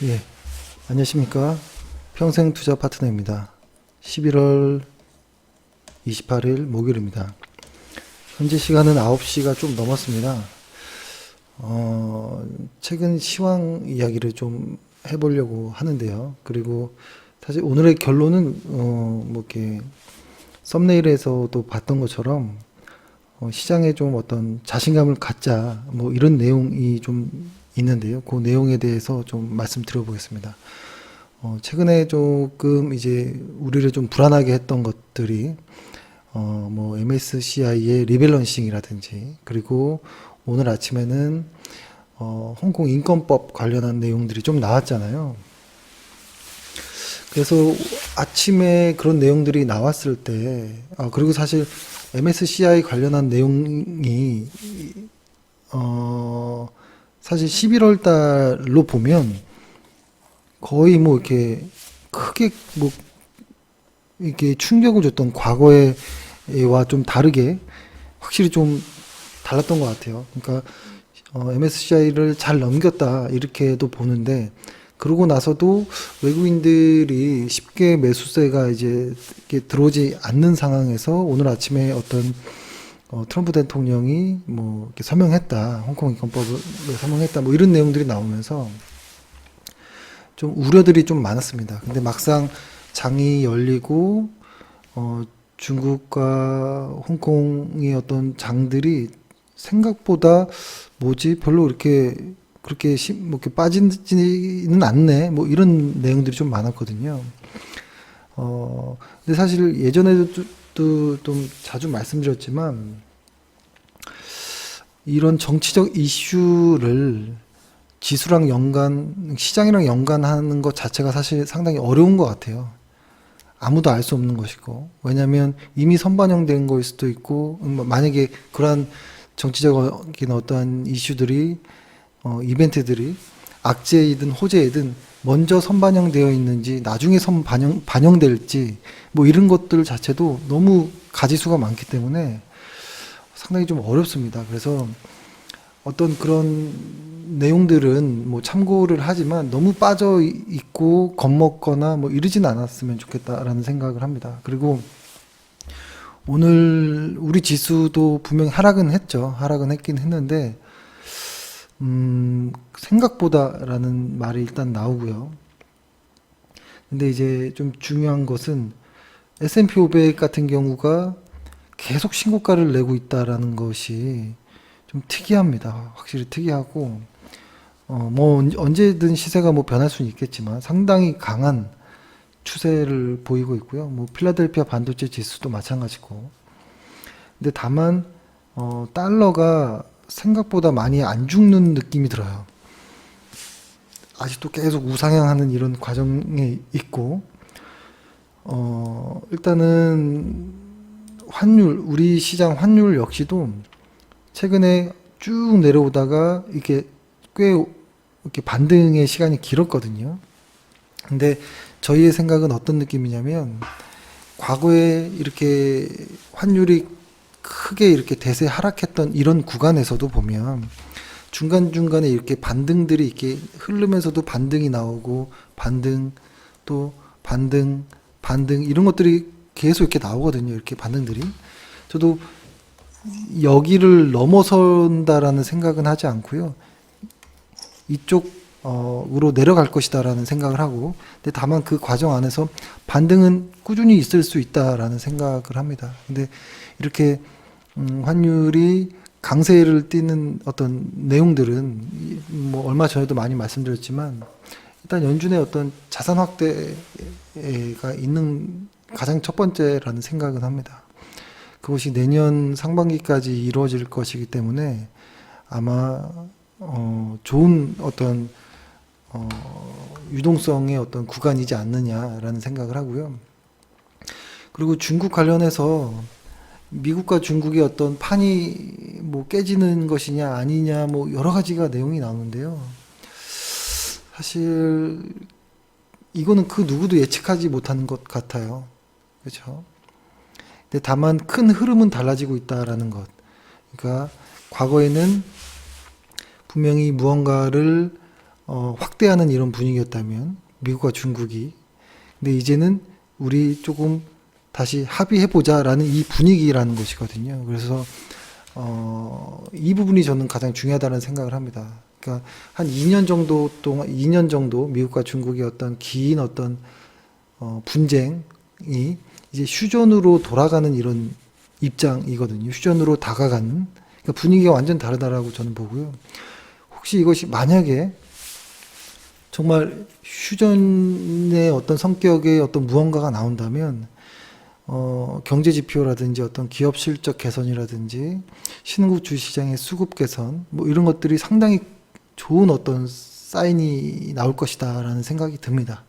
예, 안녕하십니까. 평생투자 파트너입니다. 11월 28일 목요일입니다. 현재 시간은 9시가 좀 넘었습니다. 최근 시황 이야기를 좀 해보려고 하는데요. 그리고 사실 오늘의 결론은, 뭐 이렇게 썸네일에서도 봤던 것처럼, 시장에 좀 어떤 자신감을 갖자, 뭐 이런 내용이 좀 있는데요. 그 내용에 대해서 좀 말씀드려 보겠습니다. 최근에 조금 이제 우리를 좀 불안하게 했던 것들이, 뭐 MSCI의 리밸런싱이라든지, 그리고 오늘 아침에는, 홍콩 인권법 관련한 내용들이 좀 나왔잖아요. 그래서 아침에 그런 내용들이 나왔을 때, 그리고 사실 MSCI 관련한 내용이, 어, 사실 11월 달로 보면 거의 뭐 이렇게 크게 뭐 이렇게 충격을 줬던 과거에와 좀 다르게 확실히 좀 달랐던 것 같아요. 그러니까 MSCI를 잘 넘겼다 이렇게도 보는데, 그러고 나서도 외국인들이 쉽게 매수세가 이제 이렇게 들어오지 않는 상황에서 오늘 아침에 어떤 트럼프 대통령이 뭐 이렇게 서명했다, 홍콩 인권법을 서명했다, 뭐 이런 내용들이 나오면서 좀 우려들이 좀 많았습니다. 근데 막상 장이 열리고 중국과 홍콩의 어떤 장들이 생각보다 뭐지 별로 이렇게 그렇게 뭐 이렇게 빠지지는 않네, 뭐 이런 내용들이 좀 많았거든요. 근데 사실 예전에도 좀 자주 말씀드렸지만 이런 정치적 이슈를 지수랑 시장이랑 연관하는 것 자체가 사실 상당히 어려운 것 같아요. 아무도 알 수 없는 것이고, 왜냐하면 이미 선반영된 거일 수도 있고, 만약에 그러한 정치적인 어떠한 이슈들이, 이벤트들이 악재이든 호재이든 먼저 선반영되어 있는지 나중에 반영될지 뭐 이런 것들 자체도 너무 가지수가 많기 때문에 상당히 좀 어렵습니다. 그래서 어떤 그런 내용들은 뭐 참고를 하지만 너무 빠져 있고 겁먹거나 뭐 이러진 않았으면 좋겠다라는 생각을 합니다. 그리고 오늘 우리 지수도 분명히 하락은 했죠. 하락은 했긴 했는데, 생각보다라는 말이 일단 나오고요. 근데 이제 좀 중요한 것은 S&P 500 같은 경우가 계속 신고가를 내고 있다라는 것이 좀 특이합니다. 확실히 특이하고, 뭐 언제든 시세가 뭐 변할 수는 있겠지만 상당히 강한 추세를 보이고 있고요. 뭐 필라델피아 반도체 지수도 마찬가지고. 근데 다만 달러가 생각보다 많이 안 죽는 느낌이 들어요. 아직도 계속 우상향하는 이런 과정에 있고, 일단은 우리 시장 환율 역시도 최근에 쭉 내려오다가 이렇게 꽤 이렇게 반등의 시간이 길었거든요. 근데 저희의 생각은 어떤 느낌이냐면, 과거에 이렇게 환율이 크게 이렇게 대세 하락했던 이런 구간에서도 보면 중간중간에 이렇게 반등들이 이렇게 흐르면서도 반등이 나오고, 반등, 또 반등, 반등, 이런 것들이 계속 이렇게 나오거든요. 이렇게 반등들이. 저도 여기를 넘어선다라는 생각은 하지 않고요. 이쪽으로 내려갈 것이다라는 생각을 하고, 근데 다만 그 과정 안에서 반등은 꾸준히 있을 수 있다라는 생각을 합니다. 근데 이렇게 환율이 강세를 띠는 어떤 내용들은 뭐 얼마 전에도 많이 말씀드렸지만, 일단 연준의 어떤 자산 확대가 있는 가장 첫 번째라는 생각은 합니다. 그것이 내년 상반기까지 이루어질 것이기 때문에 아마 좋은 어떤 유동성의 어떤 구간이지 않느냐라는 생각을 하고요. 그리고 중국 관련해서 미국과 중국의 어떤 판이 뭐 깨지는 것이냐 아니냐 뭐 여러 가지가 내용이 나오는데요. 사실 이거는 그 누구도 예측하지 못하는 것 같아요. 그렇죠? 근데 다만 큰 흐름은 달라지고 있다라는 것. 그러니까 과거에는 분명히 무언가를 확대하는 이런 분위기였다면 미국과 중국이, 근데 이제는 우리 조금 다시 합의해보자라는 이 분위기라는 것이거든요. 그래서 이 부분이 저는 가장 중요하다는 생각을 합니다. 그러니까 한 2년 정도 동안, 2년 정도 미국과 중국의 어떤 긴 어떤 분쟁이 이제 휴전으로 돌아가는 이런 입장이거든요. 휴전으로 다가가는, 그러니까 분위기가 완전 다르다라고 저는 보고요. 혹시 이것이 만약에 정말 휴전의 어떤 성격의 어떤 무언가가 나온다면, 경제 지표라든지 어떤 기업 실적 개선이라든지 신흥국 주시장의 수급 개선, 뭐 이런 것들이 상당히 좋은 어떤 사인이 나올 것이다라는 생각이 듭니다.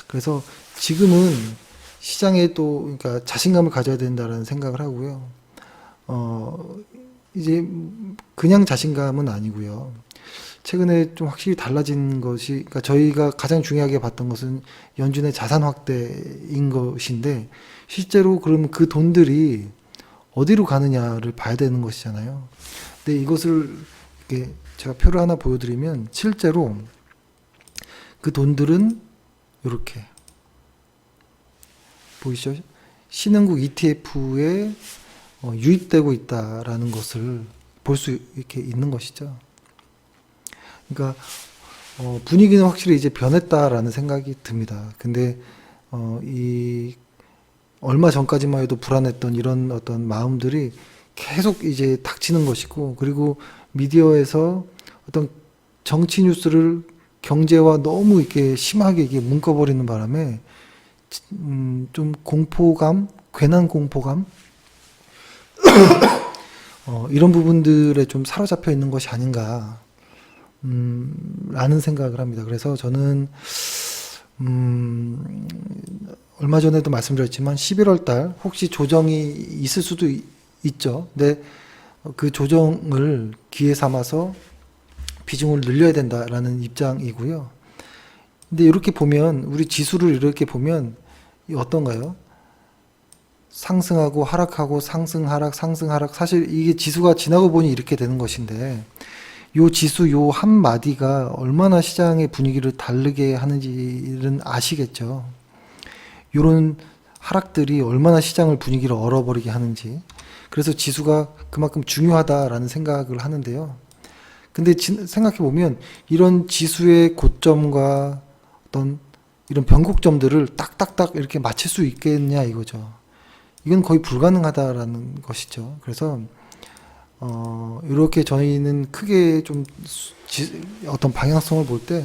그래서 지금은 시장에 또, 그러니까 자신감을 가져야 된다라는 생각을 하고요. 이제 그냥 자신감은 아니고요. 최근에 좀 확실히 달라진 것이, 그러니까 저희가 가장 중요하게 봤던 것은 연준의 자산 확대인 것인데, 실제로 그러면 그 돈들이 어디로 가느냐를 봐야 되는 것이잖아요. 근데 이것을 이렇게 제가 표를 하나 보여드리면, 실제로 그 돈들은 이렇게 보이시죠? 신흥국 ETF에 유입되고 있다라는 것을 볼 수 이렇게 있는 것이죠. 그러니까 분위기는 확실히 이제 변했다라는 생각이 듭니다. 근데 이 얼마 전까지만 해도 불안했던 이런 어떤 마음들이 계속 이제 닥치는 것이고, 그리고 미디어에서 어떤 정치 뉴스를 경제와 너무 이렇게 심하게 이게 묶어버리는 바람에 좀 공포감, 괜한 공포감, 이런 부분들에 좀 사로잡혀 있는 것이 아닌가. 라는 생각을 합니다. 그래서 저는, 얼마 전에도 말씀드렸지만 11월 달 혹시 조정이 있을 수도 있죠. 근데 그 조정을 기회 삼아서 비중을 늘려야 된다라는 입장이고요. 근데 이렇게 보면, 우리 지수를 이렇게 보면 어떤가요? 상승하고 하락하고 상승 하락 상승 하락, 사실 이게 지수가 지나고 보니 이렇게 되는 것인데, 요 지수 요 한 마디가 얼마나 시장의 분위기를 다르게 하는지는 아시겠죠. 요런 하락들이 얼마나 시장을 분위기를 얼어버리게 하는지. 그래서 지수가 그만큼 중요하다라는 생각을 하는데요. 근데 생각해 보면 이런 지수의 고점과 어떤 이런 변곡점들을 딱딱딱 이렇게 맞출 수 있겠냐 이거죠. 이건 거의 불가능하다라는 것이죠. 그래서 이렇게 저희는 크게 좀 어떤 방향성을 볼 때,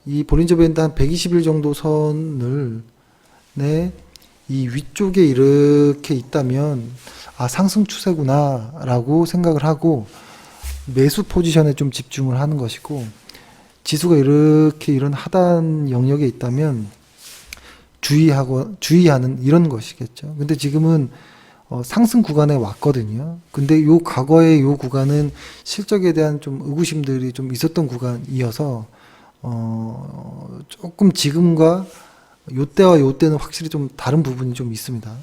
이 볼린저 밴드 한 120일 정도 선을 이 위쪽에 이렇게 있다면, 아, 상승 추세구나 라고 생각을 하고 매수 포지션에 좀 집중을 하는 것이고, 지수가 이렇게 이런 하단 영역에 있다면 주의하는 이런 것이겠죠. 근데 지금은 상승 구간에 왔거든요. 근데 요 과거의 요 구간은 실적에 대한 좀 의구심들이 좀 있었던 구간이어서 조금 지금과 요 때와 요 때는 확실히 좀 다른 부분이 좀 있습니다.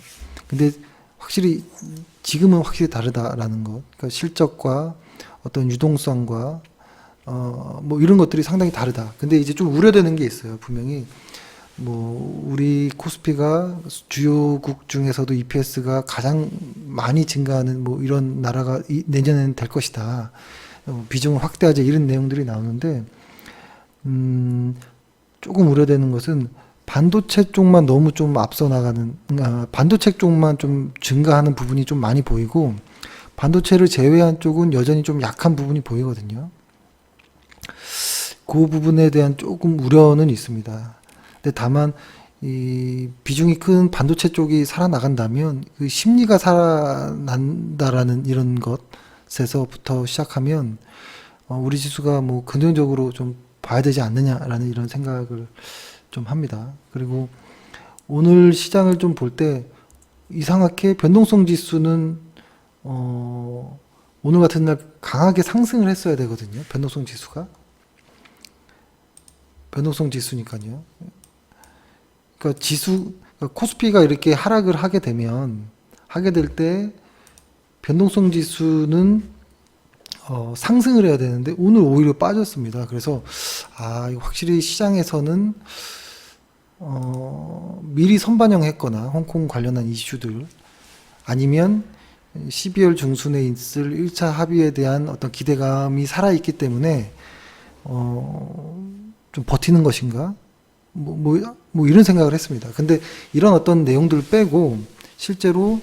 근데 확실히 지금은 확실히 다르다라는 것. 그러니까 실적과 어떤 유동성과 뭐 이런 것들이 상당히 다르다. 근데 이제 좀 우려되는 게 있어요. 분명히 뭐 우리 코스피가 주요국 중에서도 EPS가 가장 많이 증가하는 뭐 이런 나라가 내년에는 될 것이다. 비중을 확대하자, 이런 내용들이 나오는데, 조금 우려되는 것은 반도체 쪽만 너무 좀 앞서 나가는, 반도체 쪽만 좀 증가하는 부분이 좀 많이 보이고, 반도체를 제외한 쪽은 여전히 좀 약한 부분이 보이거든요. 그 부분에 대한 조금 우려는 있습니다. 근데 다만 이 비중이 큰 반도체 쪽이 살아나간다면 그 심리가 살아난다라는 이런 것에서부터 시작하면 우리 지수가 뭐 긍정적으로 좀 봐야 되지 않느냐라는 이런 생각을 좀 합니다. 그리고 오늘 시장을 좀 볼 때 이상하게 변동성 지수는 오늘 같은 날 강하게 상승을 했어야 되거든요. 변동성 지수니까요. 그러니까 그러니까 코스피가 이렇게 하락을 하게 될 때 변동성 지수는 상승을 해야 되는데 오늘 오히려 빠졌습니다. 그래서 이거 확실히 시장에서는 미리 선반영했거나 홍콩 관련한 이슈들 아니면 12월 중순에 있을 1차 합의에 대한 어떤 기대감이 살아있기 때문에 좀 버티는 것인가? 뭐 이런 생각을 했습니다. 근데 이런 어떤 내용들을 빼고 실제로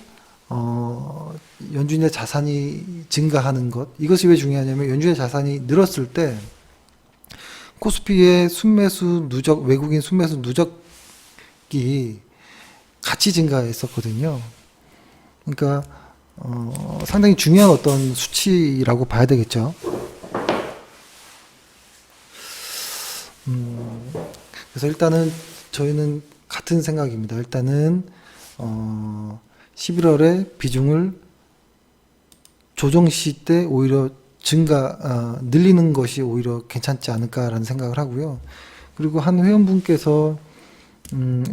연준의 자산이 증가하는 것, 이것이 왜 중요하냐면 연준의 자산이 늘었을 때 코스피의 순매수 누적, 외국인 순매수 누적이 같이 증가했었거든요. 그러니까 상당히 중요한 어떤 수치라고 봐야 되겠죠. 그래서 일단은 저희는 같은 생각입니다. 일단은 11월에 비중을 조정 시 때 오히려 늘리는 것이 오히려 괜찮지 않을까라는 생각을 하고요. 그리고 한 회원분께서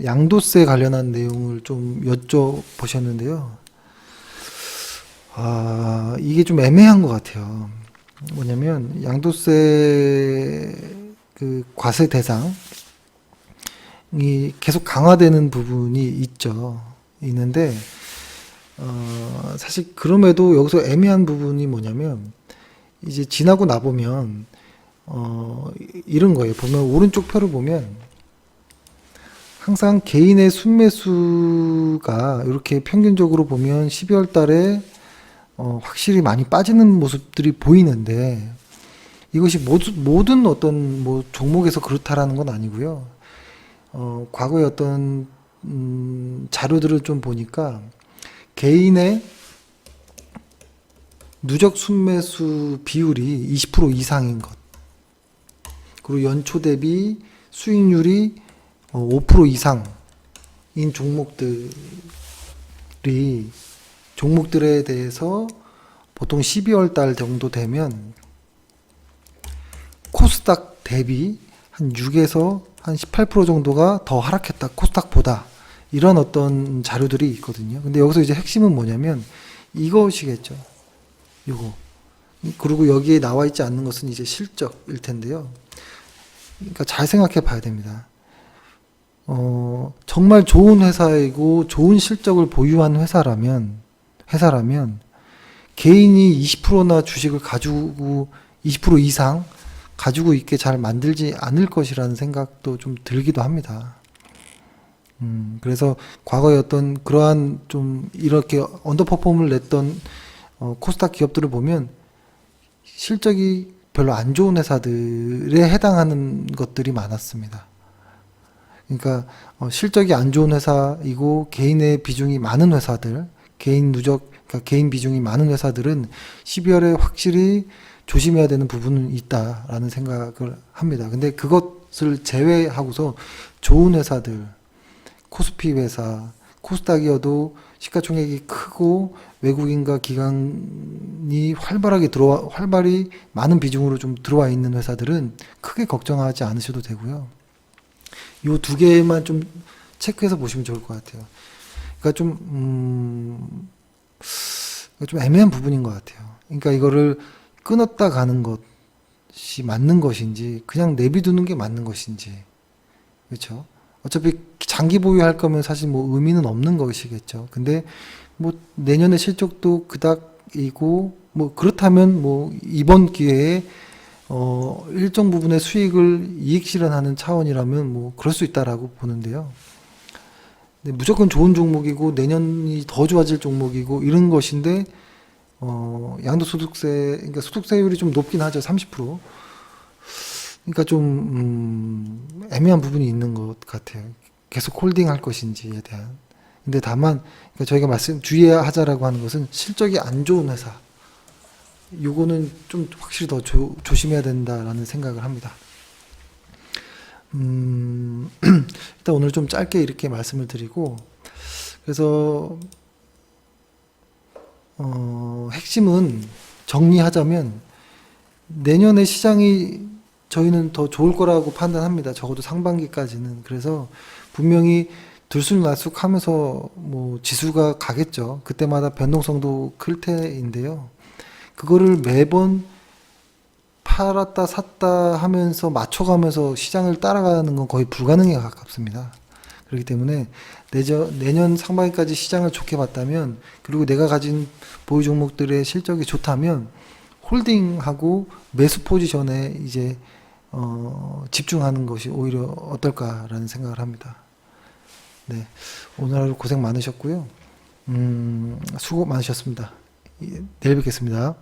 양도세 관련한 내용을 좀 여쭤보셨는데요. 이게 좀 애매한 것 같아요. 뭐냐면 양도세 그 과세 대상이 계속 강화되는 부분이 있는데 사실 그럼에도 여기서 애매한 부분이 뭐냐면 이제 지나고 나보면 이런 거예요. 보면 오른쪽 표를 보면 항상 개인의 순매수가 이렇게 평균적으로 보면 12월 달에 확실히 많이 빠지는 모습들이 보이는데 이것이 모든 어떤 뭐 종목에서 그렇다라는 건 아니고요. 과거의 어떤 자료들을 좀 보니까 개인의 누적 순매수 비율이 20% 이상인 것, 그리고 연초 대비 수익률이 5% 이상인 종목들에 대해서 보통 12월 달 정도 되면 코스닥 대비 한 6에서 한 18% 정도가 더 하락했다. 코스닥보다. 이런 어떤 자료들이 있거든요. 근데 여기서 이제 핵심은 뭐냐면 이것이겠죠. 요거. 그리고 여기에 나와 있지 않는 것은 이제 실적일 텐데요. 그러니까 잘 생각해 봐야 됩니다. 정말 좋은 회사이고 좋은 실적을 보유한 회사라면 개인이 20%나 주식을 가지고 20% 이상 가지고 있게 잘 만들지 않을 것이라는 생각도 좀 들기도 합니다. 그래서 과거에 어떤 그러한 좀 이렇게 언더퍼폼을 냈던 코스닥 기업들을 보면 실적이 별로 안 좋은 회사들에 해당하는 것들이 많았습니다. 그러니까 실적이 안 좋은 회사이고 개인의 비중이 많은 회사들, 그러니까 개인 비중이 많은 회사들은 12월에 확실히 조심해야 되는 부분은 있다라는 생각을 합니다. 근데 그것을 제외하고서 좋은 회사들, 코스피 회사, 코스닥이어도 시가총액이 크고 외국인과 기관이 활발히 많은 비중으로 좀 들어와 있는 회사들은 크게 걱정하지 않으셔도 되고요. 요 두 개만 좀 체크해서 보시면 좋을 것 같아요. 그러니까 좀 애매한 부분인 것 같아요. 그러니까 이거를 끊었다 가는 것이 맞는 것인지 그냥 내비두는 게 맞는 것인지, 그렇죠? 어차피 장기 보유할 거면 사실 뭐 의미는 없는 것이겠죠. 근데 뭐 내년에 실적도 그닥이고 뭐 그렇다면 뭐 이번 기회에 일정 부분의 수익을 이익 실현하는 차원이라면 뭐 그럴 수 있다라고 보는데요. 근데 무조건 좋은 종목이고 내년이 더 좋아질 종목이고 이런 것인데 양도소득세, 그러니까 소득세율이 좀 높긴 하죠. 30%. 그러니까 좀 애매한 부분이 있는 것 같아요. 계속 홀딩할 것인지에 대한. 근데 다만 그러니까 저희가 주의하자라고 하는 것은 실적이 안 좋은 회사. 요거는 좀 확실히 더 조심해야 된다라는 생각을 합니다. 일단 오늘 좀 짧게 이렇게 말씀을 드리고, 그래서 핵심은 정리하자면 내년에 시장이 저희는 더 좋을 거라고 판단합니다. 적어도 상반기까지는. 그래서 분명히 들쑥날쑥 하면서 뭐 지수가 가겠죠. 그때마다 변동성도 클 테인데요. 그거를 매번 팔았다 샀다 하면서 맞춰가면서 시장을 따라가는 건 거의 불가능에 가깝습니다. 그렇기 때문에 내년 상반기까지 시장을 좋게 봤다면, 그리고 내가 가진 보유 종목들의 실적이 좋다면 홀딩하고 매수 포지션에 이제 집중하는 것이 오히려 어떨까라는 생각을 합니다. 네, 오늘 하루 고생 많으셨고요. 수고 많으셨습니다. 내일 뵙겠습니다.